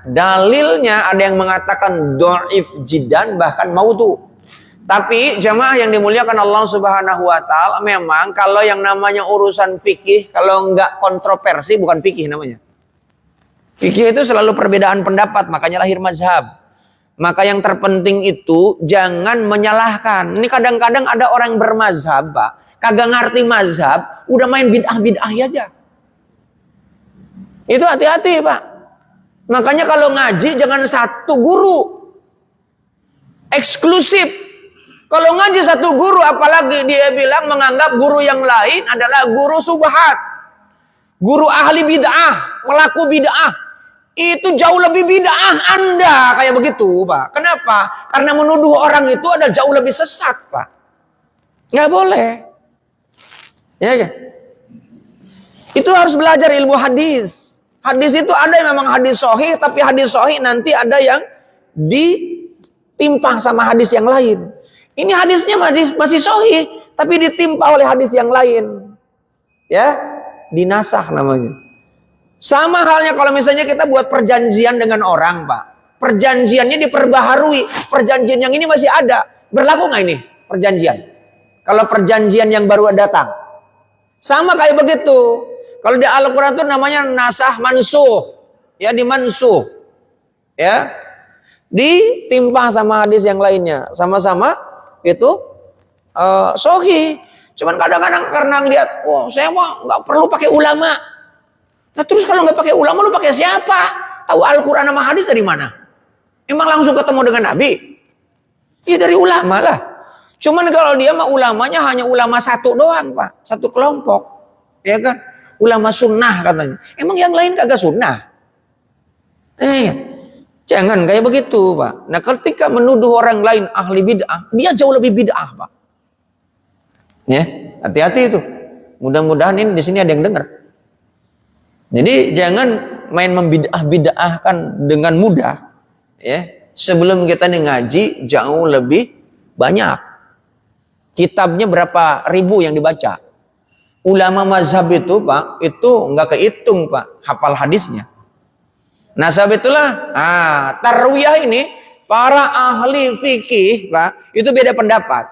dalilnya ada yang mengatakan dhaif jiddan, bahkan maudhu. Tapi jamaah yang dimuliakan Allah Subhanahu wa taala, memang kalau yang namanya urusan fikih, kalau enggak kontroversi bukan fikih namanya. Fikih itu selalu perbedaan pendapat, makanya lahir mazhab. Maka yang terpenting itu jangan menyalahkan. Ini kadang-kadang ada orang bermazhab, Pak, kagak ngerti mazhab, udah main bid'ah-bid'ah aja. Itu hati-hati Pak. Makanya kalau ngaji jangan 1 guru eksklusif. Kalau ngaji satu guru, apalagi dia bilang menganggap guru yang lain adalah guru subhat, guru ahli bid'ah, pelaku bid'ah, itu jauh lebih bid'ah Anda kayak begitu, Pak. Kenapa? Karena menuduh orang itu ada jauh lebih sesat, Pak. Nggak boleh. Ya kan? Itu harus belajar ilmu hadis. Hadis itu ada yang memang hadis sahih, tapi hadis sahih nanti ada yang ditimpa sama hadis yang lain. Ini hadisnya masih sahih, tapi ditimpa oleh hadis yang lain. Ya, dinasah namanya. Sama halnya kalau misalnya kita buat perjanjian dengan orang, Pak. Perjanjiannya diperbaharui. Perjanjian yang ini masih ada. Berlaku nggak ini perjanjian? Kalau perjanjian yang baru datang. Sama kayak begitu. Kalau di Al-Quran itu namanya nasah mansuh. Ya, dimansuh. Ya. Ditimpa sama hadis yang lainnya. Sama-sama itu sahih. Cuman kadang-kadang karena lihat, oh saya mah nggak perlu pakai ulama. Nah terus kalau nggak pakai ulama, lu pakai siapa? Tahu Al-Quran sama hadis dari mana? Emang langsung ketemu dengan Nabi? Ya dari ulama lah. Cuman kalau dia mah ulamanya hanya ulama satu doang, Pak. Satu kelompok. Ya kan? Ulama sunnah katanya. Emang yang lain kagak sunnah? Jangan kayak begitu, Pak. Nah ketika menuduh orang lain ahli bid'ah, dia jauh lebih bid'ah, Pak. Ya, hati-hati itu. Mudah-mudahan ini di sini ada yang dengar. Jadi jangan main membid'ah-bid'ahkan dengan mudah. Ya, sebelum kita ngaji jauh lebih banyak. Kitabnya berapa ribu yang dibaca. Ulama mazhab itu, Pak, itu nggak kehitung, Pak, hafal hadisnya. Nah, sebab itulah, tarwiyah ini para ahli fikih, Pak, itu beda pendapat.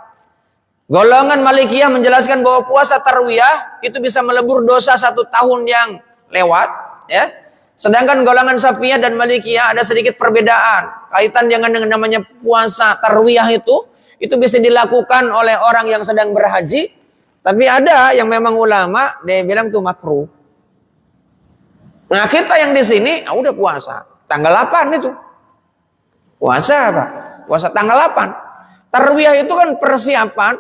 Golongan Malikiyah menjelaskan bahwa puasa tarwiyah itu bisa melebur dosa 1 tahun yang lewat, ya. Sedangkan golongan Syafi'iyah dan Malikiyah ada sedikit perbedaan. Kaitan dengan namanya puasa tarwiyah itu bisa dilakukan oleh orang yang sedang berhaji. Tapi ada yang memang ulama dia bilang itu makruh. Nah kita yang di sini udah puasa tanggal 8 itu. Puasa apa? Puasa tanggal 8. Tarwiyah itu kan persiapan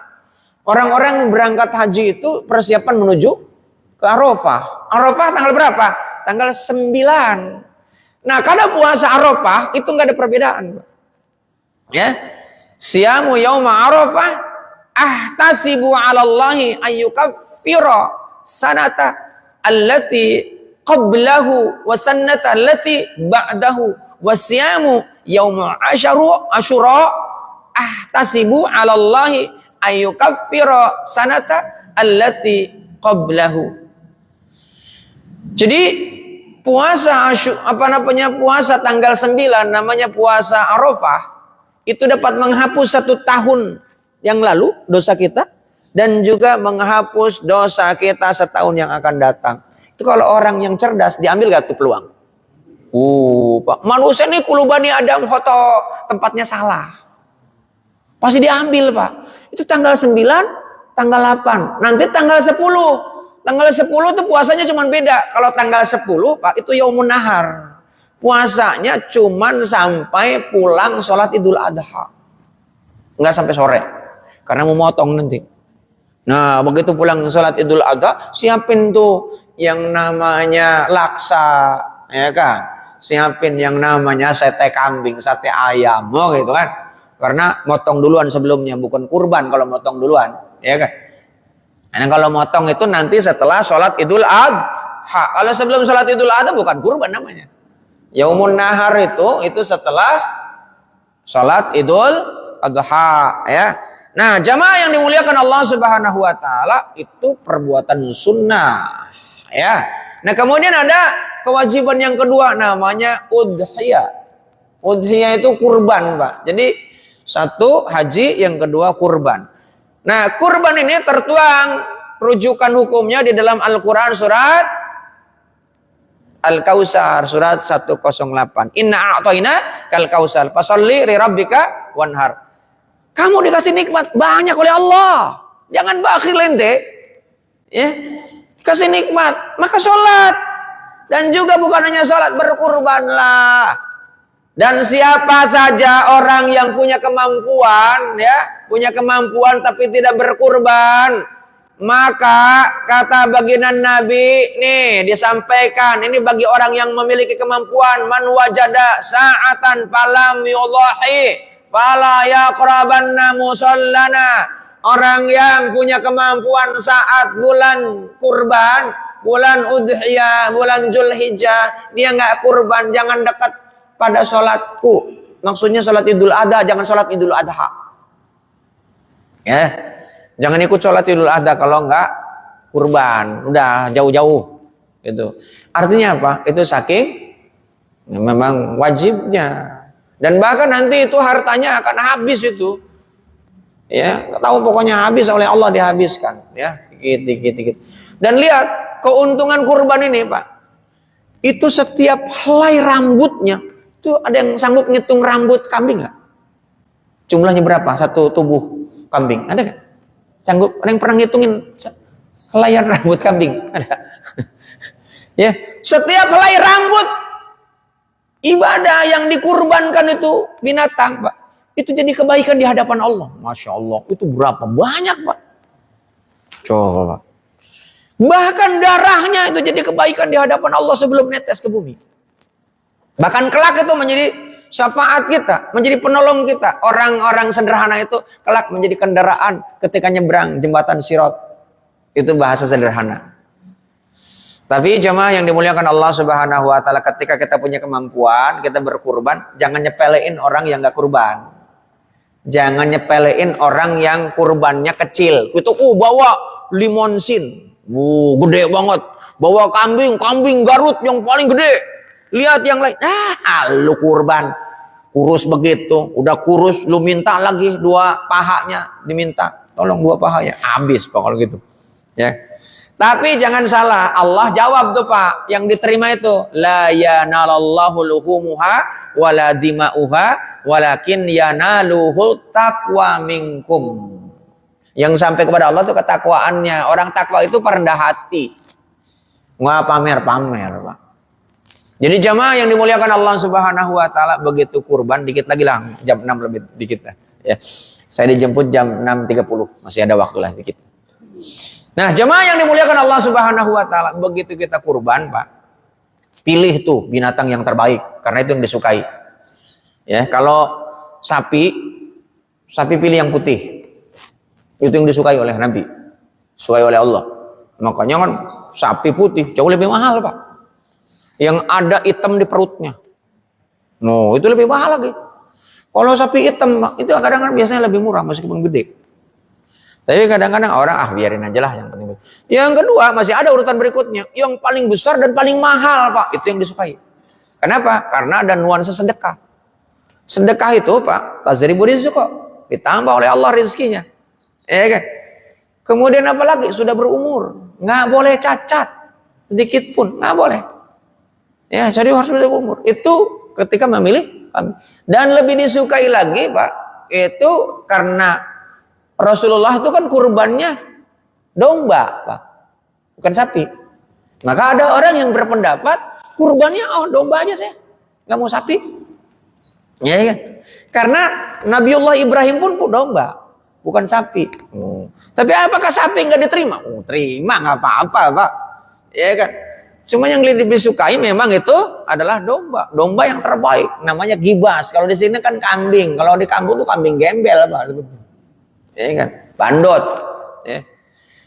orang-orang yang berangkat haji itu persiapan menuju ke Arafah. Arafah tanggal berapa? Tanggal 9. Nah kalau puasa Arafah itu nggak ada perbedaan. Ya. Siyamu yauma Arafah ahtasibu 'ala Allahi ayyukaffira sanata allati qablahu wa sanata allati ba'dahu wa siyamu yauma asyura ahtasibu 'ala Allahi ayyukaffira sanata allati qablahu. Jadi puasa puasa tanggal 9 namanya puasa Arafah itu dapat menghapus 1 tahun yang lalu dosa kita dan juga menghapus dosa kita setahun yang akan datang. Itu kalau orang yang cerdas diambil gak tuh peluang? Pak, manusia ini kulubani Adam foto tempatnya salah. Pasti diambil, Pak. Itu tanggal 9, tanggal 8. Nanti tanggal 10. Tanggal 10 itu puasanya cuma beda. Kalau tanggal 10, Pak, itu yaumun nahar. Puasanya cuman sampai pulang sholat Idul Adha. Enggak sampai sore. Karena mau motong nanti. Nah, begitu pulang sholat Idul Adha, siapin tuh yang namanya laksa, ya kan? Siapin yang namanya sate kambing, sate ayam, gitu kan? Karena motong duluan sebelumnya, bukan kurban kalau motong duluan, ya kan? Karena kalau motong itu nanti setelah sholat Idul Adha. Kalau sebelum sholat Idul Adha bukan kurban namanya. Yaumun nahar itu setelah sholat Idul Adha, ya. Nah, jamaah yang dimuliakan Allah Subhanahu wa taala itu perbuatan sunnah, ya. Nah, kemudian ada kewajiban yang kedua namanya udhiyah. Udhiyah itu kurban, Pak. Jadi satu haji, yang kedua kurban. Nah, kurban ini tertuang rujukan hukumnya di dalam Al-Qur'an surat Al-Kautsar surat 108. Inna a'tayna kal kautsar fasholli li rabbika wanhar. Kamu dikasih nikmat banyak oleh Allah. Jangan bakhil ente. Ya. Kasih nikmat, maka sholat. Dan juga bukan hanya sholat, berkurbanlah. Dan siapa saja orang yang punya kemampuan, ya, punya kemampuan tapi tidak berkurban, maka kata baginda Nabi nih disampaikan, ini bagi orang yang memiliki kemampuan, man wajada sa'atan falam yudhahi fala yaqrabanna musallana. Orang yang punya kemampuan saat bulan kurban, bulan udhiyah, bulan Zulhijjah, dia nggak kurban, jangan dekat pada sholatku. Maksudnya sholat Idul Adha, jangan sholat Idul Adha. Ya, jangan ikut sholat Idul Adha kalau nggak kurban. Udah jauh-jauh. Itu artinya apa? Itu saking memang wajibnya. Dan bahkan nanti itu hartanya akan habis itu. Ya, tahu pokoknya habis oleh Allah, dihabiskan. Ya, dikit. Dan lihat keuntungan kurban ini, Pak. Itu setiap helai rambutnya, itu ada yang sanggup ngitung rambut kambing nggak? Jumlahnya berapa satu tubuh kambing? Ada nggak? Sanggup? Ada yang pernah ngitungin helaian rambut kambing? Ada. Ya, setiap helai rambut ibadah yang dikurbankan itu binatang, Pak. Itu jadi kebaikan di hadapan Allah. Masya Allah, itu berapa banyak, Pak? Coba. Bahkan darahnya itu jadi kebaikan di hadapan Allah sebelum netes ke bumi. Bahkan kelak itu menjadi syafaat kita, menjadi penolong kita. Orang-orang sederhana itu kelak menjadi kendaraan ketika nyebrang jembatan Sirat. Itu bahasa sederhana. Tapi jemaah yang dimuliakan Allah Subhanahu wa taala, ketika kita punya kemampuan, kita berkurban, jangan nyepelein orang yang gak kurban. Jangan nyepelein orang yang kurbannya kecil. Itu bawa limonsin. Gede banget. Bawa kambing Garut yang paling gede. Lihat yang lain. Lu kurban. Kurus begitu. Udah kurus, lu minta lagi 2 pahanya diminta. Tolong 2 pahanya. Habis Pak kalau gitu. Ya. Tapi jangan salah. Allah jawab tuh Pak. Yang diterima itu. La yanalallahu luhumuha wala dima'uha walakin yanaluhul taqwa minkum. Yang sampai kepada Allah itu ketakwaannya. Orang takwa itu perendah hati. Nggak pamer-pamer, Pak. Jadi jamaah yang dimuliakan Allah Subhanahu wa taala, begitu kurban dikit lagi lah, jam 6 lebih dikit lah, ya. Saya dijemput jam 6.30. Masih ada waktu lah dikit. Nah, jamaah yang dimuliakan Allah Subhanahu wa taala, begitu kita kurban, Pak, pilih tuh binatang yang terbaik karena itu yang disukai. Ya, kalau sapi pilih yang putih. Itu yang disukai oleh Nabi, disukai oleh Allah. Makanya kan sapi putih jauh lebih mahal, Pak. Yang ada hitam di perutnya. No, itu lebih mahal lagi. Kalau sapi hitam, Pak, itu kadang-kadang biasanya lebih murah meskipun gede. Tapi kadang-kadang orang biarin aja lah yang penting. Yang kedua, masih ada urutan berikutnya. Yang paling besar dan paling mahal, Pak, itu yang disukai. Kenapa? Karena ada nuansa sedekah. Sedekah itu, Pak, tazribu rizqa, ditambah oleh Allah rezekinya. Ya kan? Kemudian apalagi sudah berumur, nggak boleh cacat sedikit pun, nggak boleh. Ya, jadi harus berumur. Itu ketika memilih kambing. Dan lebih disukai lagi, Pak, itu karena Rasulullah itu kan kurbannya domba, Pak, bukan sapi. Maka ada orang yang berpendapat kurbannya domba aja saya, nggak mau sapi. Ya kan? Karena Nabiullah Ibrahim pun domba, bukan sapi. Tapi apakah sapi nggak diterima? Terima, nggak apa-apa, Pak. Ya kan? Cuma yang lebih disukai memang itu adalah domba. Domba yang terbaik, namanya gibas. Kalau di sini kan kambing. Kalau di kampung tuh kambing gembel, Pak. Ya kan? Bandot. Ya.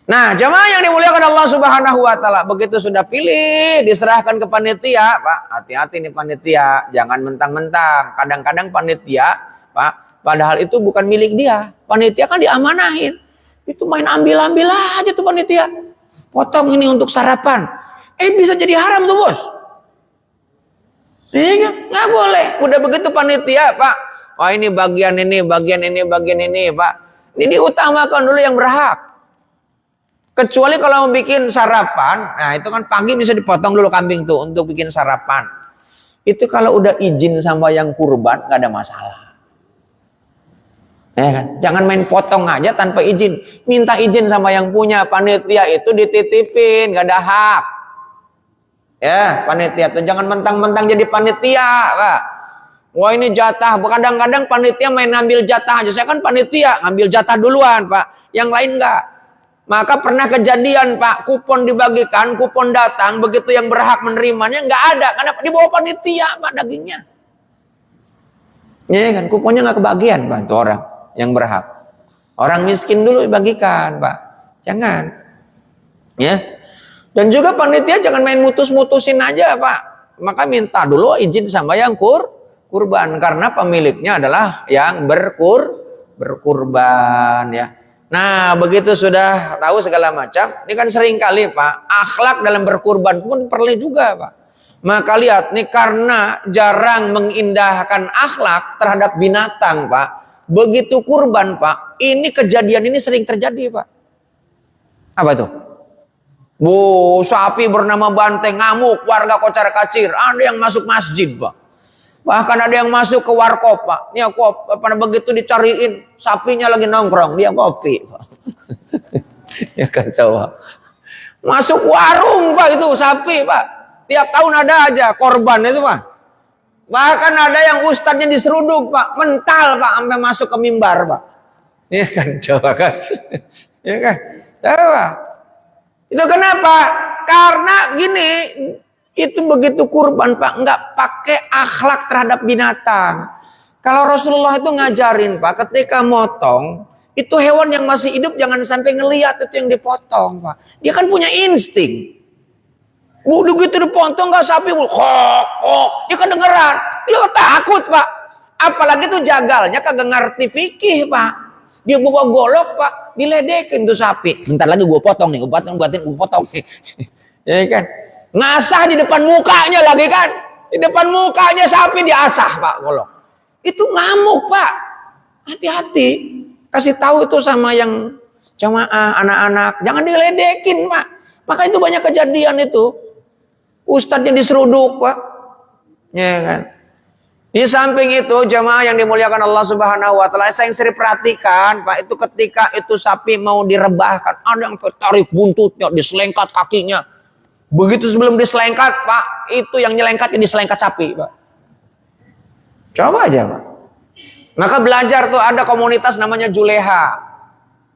Nah, jamaah yang dimuliakan Allah Subhanahu wa taala, begitu sudah pilih, diserahkan ke panitia, Pak. Hati-hati nih panitia, jangan mentang-mentang. Kadang-kadang panitia, Pak, padahal itu bukan milik dia. Panitia kan diamanahin. Itu main ambil-ambil aja tuh panitia. Potong ini untuk sarapan. Bisa jadi haram tuh, Bos. Iya, nggak boleh. Udah begitu panitia, Pak. Wah, ini bagian ini, Pak. Ini diutamakan dulu yang berhak. Kecuali kalau mau bikin sarapan, nah itu kan pagi bisa dipotong dulu kambing tuh untuk bikin sarapan. Itu kalau udah izin sama yang kurban, nggak ada masalah. Kan? Jangan main potong aja tanpa izin. Minta izin sama yang punya panitia itu dititipin, nggak ada hak. Ya, panitia tuh jangan mentang-mentang jadi panitia, Pak. Wah ini jatah, kadang-kadang panitia main ngambil jatah aja. Saya kan panitia, ngambil jatah duluan Pak, yang lain enggak. Maka pernah kejadian Pak, kupon dibagikan, kupon datang, begitu yang berhak menerimanya enggak ada. Karena di bawah panitia Pak dagingnya. Ya kan, kuponnya enggak kebagian Pak, itu orang yang berhak. Orang miskin dulu dibagikan Pak, jangan. Ya. Dan juga panitia jangan main mutus-mutusin aja Pak. Maka minta dulu izin sama yang kurban, karena pemiliknya adalah yang berkurban ya. Nah, begitu sudah tahu segala macam, ini kan sering kali Pak, akhlak dalam berkurban pun perlu juga Pak. Maka lihat nih, karena jarang mengindahkan akhlak terhadap binatang Pak, begitu kurban Pak, ini kejadian ini sering terjadi Pak. Apa itu? Sapi bernama Banteng ngamuk, warga kocar kacir, ada yang masuk masjid Pak. Bahkan ada yang masuk ke warkop Pak. Ini aku pada begitu dicariin, sapinya lagi nongkrong, dia kopi Pak. Ya kacau Pak. Masuk warung Pak itu sapi Pak. Tiap tahun ada aja korban itu Pak. Bahkan ada yang ustadznya diseruduk Pak, mental Pak, sampai masuk ke mimbar Pak. Ya kan, coba kan. Ya kan, coba. Itu kenapa? Karena gini, itu begitu kurban Pak, nggak pakai akhlak terhadap binatang. Kalau Rasulullah itu ngajarin Pak, ketika motong, itu hewan yang masih hidup jangan sampai ngelihat itu yang dipotong Pak. Dia kan punya insting. Udah gitu dipotong nggak sapi, dia kedengeran, dia takut Pak. Apalagi tuh jagalnya kagak ngerti fikih Pak. Dia bawa golok Pak, diledekin tuh sapi. Bentar lagi gue potong nih, gue potong nih. Ya kan? Ngasah di depan mukanya lagi kan. Di depan mukanya sapi diasah Pak golok. Itu ngamuk Pak. Hati-hati. Kasih tahu itu sama yang jamaah, anak-anak. Jangan diledekin Pak. Maka itu banyak kejadian itu. Ustadznya diseruduk Pak. Ya kan. Di samping itu jamaah yang dimuliakan Allah Subhanahu wa taala, saya yang sering perhatikan Pak, itu ketika itu sapi mau direbahkan, ada yang tarik buntutnya, diselengkat kakinya. Begitu sebelum diselengkat Pak, itu yang nyelengkatnya diselengkat sapi Pak. Coba aja Pak. Maka belajar tuh ada komunitas namanya Juleha.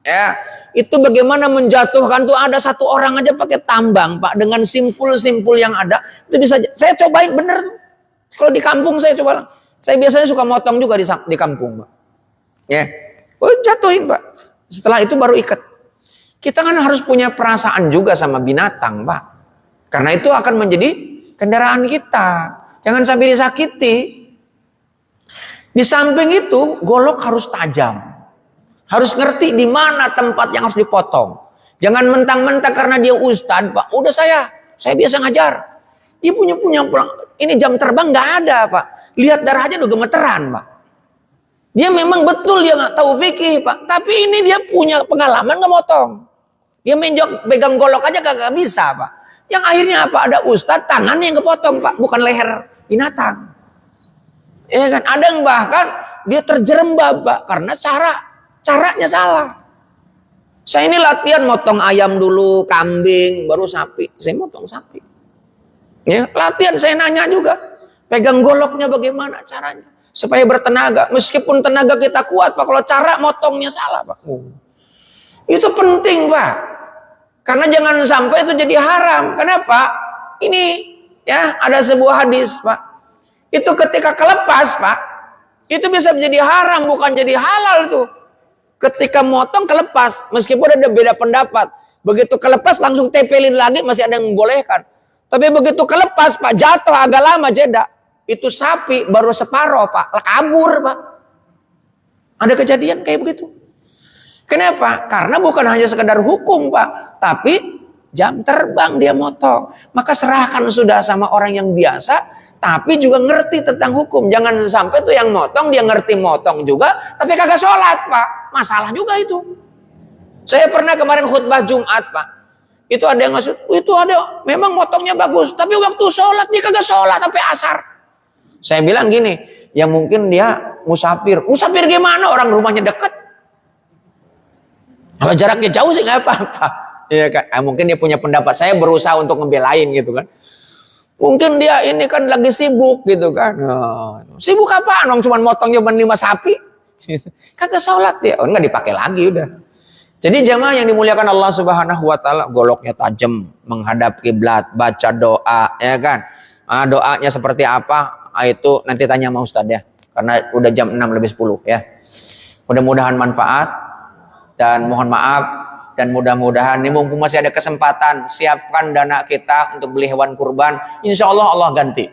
Ya, itu bagaimana menjatuhkan tuh ada satu orang aja pakai tambang Pak, dengan simpul-simpul yang ada itu bisa. Saya cobain bener tuh. Kalau di kampung saya coba, saya biasanya suka motong juga di kampung Pak. Ya, jatuhin Pak. Setelah itu baru ikat. Kita kan harus punya perasaan juga sama binatang Pak. Karena itu akan menjadi kendaraan kita. Jangan sampai disakiti. Di samping itu, golok harus tajam. Harus ngerti di mana tempat yang harus dipotong. Jangan mentang-mentang karena dia ustadz Pak. Udah saya biasa ngajar. Dia punya ini jam terbang nggak ada Pak. Lihat darah aja udah gemeteran Pak. Dia memang betul dia nggak tahu fikih Pak. Tapi ini dia punya pengalaman nggak motong. Dia pegang golok aja kagak bisa Pak. Yang akhirnya apa? Ada ustadz tangannya yang kepotong Pak, bukan leher binatang. Ya kan? Ada yang bahkan dia terjerembab Pak karena caranya salah. Saya ini latihan motong ayam dulu, kambing, baru sapi. Saya motong sapi. Ya, latihan saya nanya juga. Pegang goloknya bagaimana caranya supaya bertenaga. Meskipun tenaga kita kuat Pak, kalau cara motongnya salah Pak. Itu penting Pak. Karena jangan sampai itu jadi haram. Kenapa? Ini ya ada sebuah hadis Pak. Itu ketika kelepas Pak, itu bisa menjadi haram bukan jadi halal tuh. Ketika motong kelepas, meskipun ada beda pendapat. Begitu kelepas langsung tempelin lagi masih ada yang membolehkan. Tapi begitu kelepas Pak, jatuh agak lama jeda. Itu sapi baru separuh Pak, kabur Pak. Ada kejadian kayak begitu. Kenapa? Karena bukan hanya sekedar hukum Pak, tapi jam terbang dia motong. Maka serahkan sudah sama orang yang biasa, tapi juga ngerti tentang hukum. Jangan sampai tuh yang motong dia ngerti motong juga, tapi kagak sholat Pak. Masalah juga itu. Saya pernah kemarin khutbah Jumat Pak. Itu ada yang ngasih, itu ada memang motongnya bagus, tapi waktu sholat dia kagak sholat sampai asar. Saya bilang gini, ya mungkin dia musafir. Musafir gimana? Orang rumahnya dekat. Kalau jaraknya jauh sih nggak apa-apa. Ya kan? Mungkin dia punya pendapat. Saya berusaha untuk ngebelain gitu kan. Mungkin dia ini kan lagi sibuk gitu kan. Sibuk apaan? Orang cuma motong cuma 5 sapi. Kagak sholat ya. Oh, enggak dipakai lagi udah. Jadi jamaah yang dimuliakan Allah Subhanahu wa taala, goloknya tajam, menghadap kiblat, baca doa, ya kan? Doanya seperti apa? Itu nanti tanya sama Ustadz ya. Karena udah jam 6 lebih 10 ya. Mudah-mudahan manfaat dan mohon maaf dan mudah-mudahan ini mumpung masih ada kesempatan, siapkan dana kita untuk beli hewan kurban. Insya Allah Allah ganti.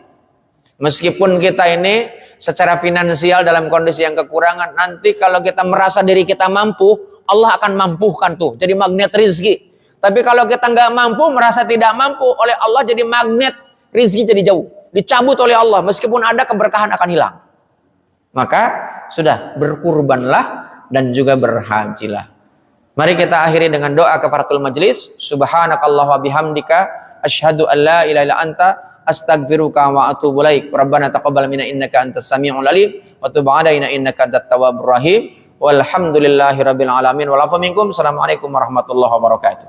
Meskipun kita ini secara finansial dalam kondisi yang kekurangan, nanti kalau kita merasa diri kita mampu, Allah akan mampukan tuh, jadi magnet rizki. Tapi kalau kita nggak mampu, merasa tidak mampu, oleh Allah jadi magnet rizki jadi jauh, dicabut oleh Allah. Meskipun ada, keberkahan akan hilang. Maka sudah berkurbanlah dan juga berhajilah. Mari kita akhiri dengan doa kafaratul majlis. Subhanakallah wa bihamdika asyhadu an la ilaha illa anta astaghfiruka wa atubu ilaik. Rabbana taqabbal minna innaka antas samiul alim wa tub alaina innaka antat tawwabur rahim. Walhamdulillahirabbil alamin. Wal afu minkum. Assalamualaikum warahmatullahi wabarakatuh.